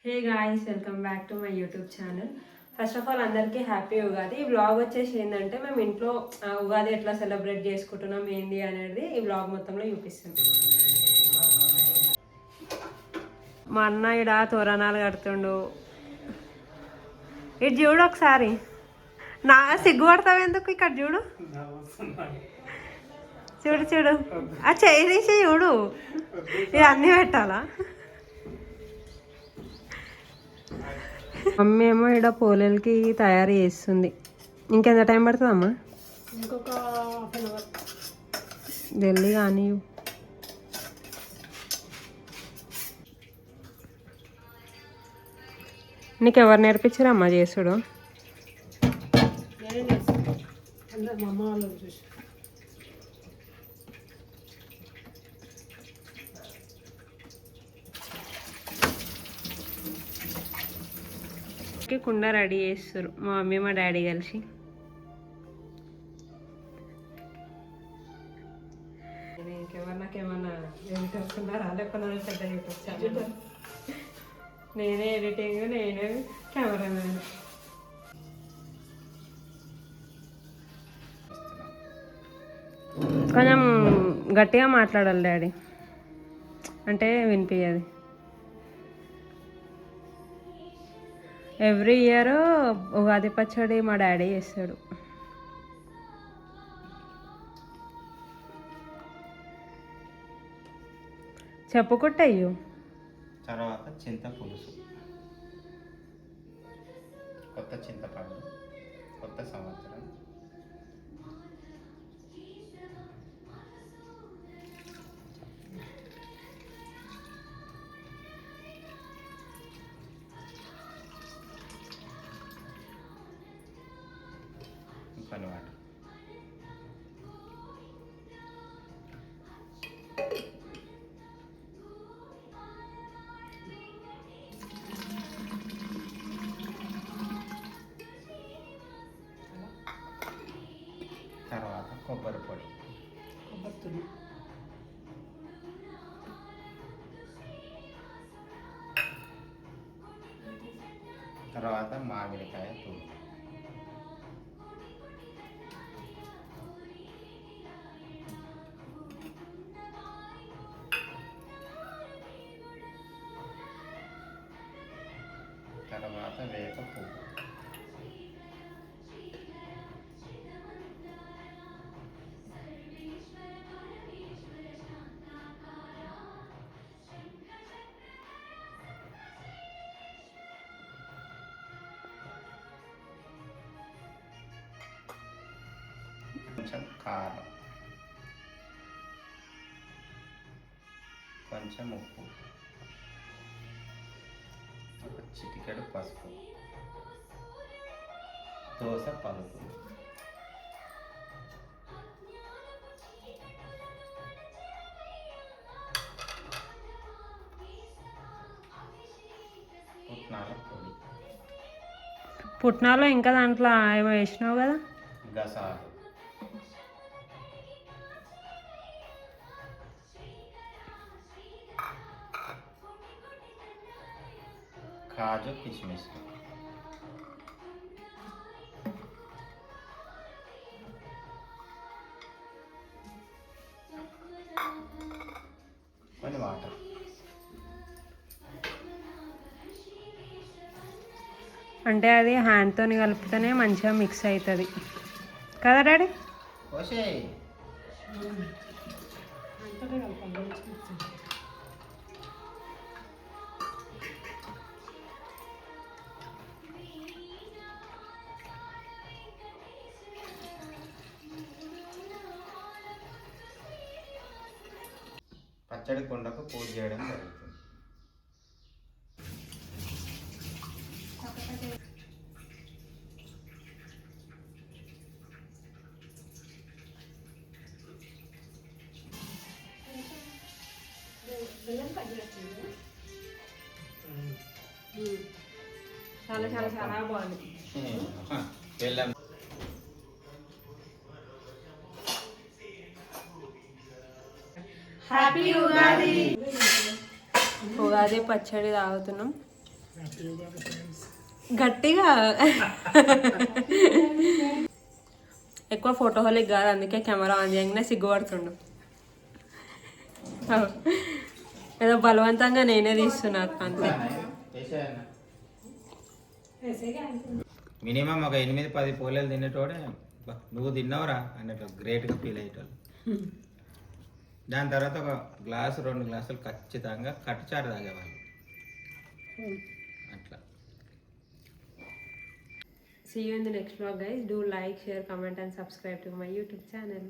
Hey guys, welcome back to my YouTube channel. First of all అందరికీ happy Ugadi. ఈ vlog వచ్చేసి ఏంటంటే మేము ఇంట్లో ఉగాది ఎట్లా సెలబ్రేట్ చేసుకుంటున్నాం ఏంది అనేది ఈ వ్లాగ్ మొత్తంలో చూపిస్తాం. మా అన్న ఇడ తోరణాలు కడుతుండు. ఇటు చూడు ఒకసారి. నా సిగ్గుపడతావు ఎందుకు? ఇక్కడ చూడు చూడు చూడు. ఆ చేయి తీసి చూడు. ఇది అన్నీ పెట్టాలా? మమ్మీ ఏమో ఇక్కడ పోలేలకి తయారు చేస్తుంది. ఇంకెంత టైం పడుతుందమ్మా? ఇంకొక హాఫ్ అన్ అవర్. ఢిల్లీ కానీ నీకు ఎవరు నేర్పించారమ్మా చేసుడు? నేనే నేర్చుకున్నాను. అందరు మా అమ్మ వాళ్ళని చూసి. కుండ రెడీ చేస్తారు మా మమ్మీ మా డాడీ కలిసి. నాకేమన్నా ఎడిటర్స్ ఉన్నారా? లేకపోతే పెద్ద యూట్యూబ్ ఛానల్. నేనే ఎడిటింగ్, నేనే కెమెరామెన్. కొంచెం గట్టిగా మాట్లాడాలి డాడీ, అంటే వినిపించదు. ఎవ్రీ ఇయర్ ఉగాది పచ్చడి మా డాడీ చేస్తాడు. చెప్పుకుంటయ్యో. తర్వాత చింత పులుసు, కొత్త చింతపండు, కొత్త సంవత్సరం. పనివాట తర్వాత కొబ్బరి పొడి, కొబ్బరి తుడి, తర్వాత మామిడికాయ తూడు, తర్వాత వేప పువ్వు, కొంచెం కారం, కొంచెం ఉప్పు, ఒక చిటికెడు పసుపు, దోస పలుకు, పుట్నాల పొడి, పుట్నాలు ఇంకా దాంట్లో ఏమో వేసినావు కదా, గసాలు, కాజు కిస్మిస్, కొన్ని వాటర్. అంటే అది హ్యాండ్తో కలిపితేనే మంచిగా మిక్స్ అవుతుంది కదా డాడీ? ఓసే అంతటే కలపాలి. పచ్చడి కుండకు పూజ చేయడం జరుగుతుంది. చాలా చాలా చాలా బాగుంది. బెల్లం. హ్యాపీ ఉగాది. ఉగాది పచ్చడి తాగుతున్నాం. గట్టిగా ఎక్కువ ఫోటోహోలిక్ కాదు, అందుకే కెమెరా ఆన్ చేయగానే సిగ్గుపడుతుండు. ఏదో బలవంతంగా నేనే తీస్తున్నా అంతే. మినిమం ఒక 8-10 పోలేలు తినేటోడే "బా, నువ్వు తిన్నావురా అన్నట్టు గ్రేట్గా ఫీల్ అయ్యేటోళ్ళు. దాని తర్వాత ఒక గ్లాసు 2 గ్లాసులు ఖచ్చితంగా కట్టుచారు తాగేవాళ్ళు అట్లా. See you in the next vlog guys. Do like, share, comment and subscribe to my YouTube channel.